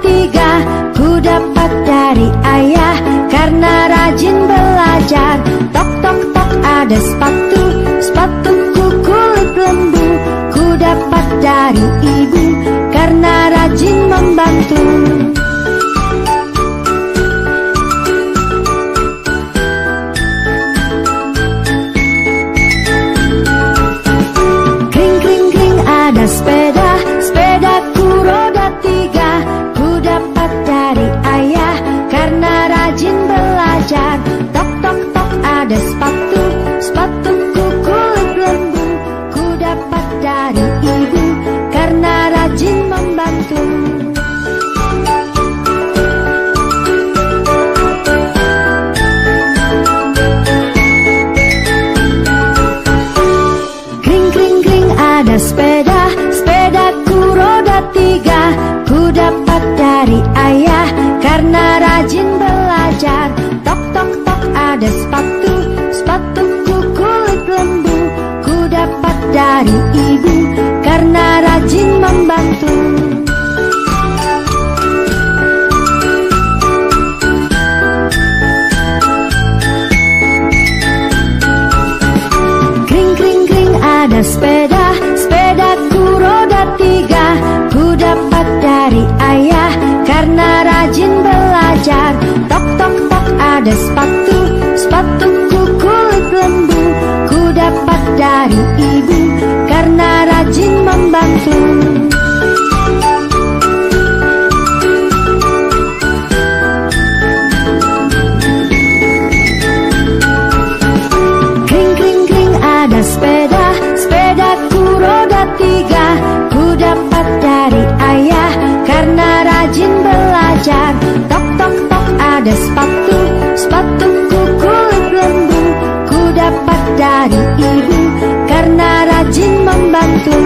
tiga ku dapat dari ayah karena rajin belajar. Tok tok tok ada sepatu, sepatuku kulit lembu. Ku dapat dari ibu karena rajin membantu. Kring kring kring ada sepeda, sepedaku roda tiga. Ku dapat dari ayah karena rajin belajar. Tok tok tok ada sepatu, sepatuku kulit lembu. Ku dapat dari ibu karena rajin membantu. Kring kring kring ada sepeda, sepedaku roda tiga. Ku dapat dari ayah karena rajin belajar. Tok tok tok ada sepatu, sepatuku kulit lembu. Ku dapat dari ibu karena rajin membantu. Kring kring kring ada sepeda, sepedaku roda tiga. Ku dapat dari ayah karena rajin belajar. Tok tok tok ada sepatu, sepatuku kulit lembu. Ku dapat dari ibu karena rajin membantu. Kring kring kring ada sepeda, sepedaku roda tiga. Ku dapat dari ayah karena rajin belajar. Tok tok tok ada sepatu, sepatuku kulit lembu. Ku dapat dari ibu karena rajin membantu.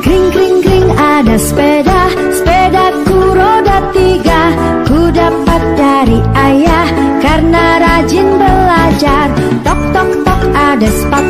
Kring kring kring ada sepeda, sepedaku roda tiga. Ku dapat dari ayah karena rajin belajar. Tok tok tok ada sepatu,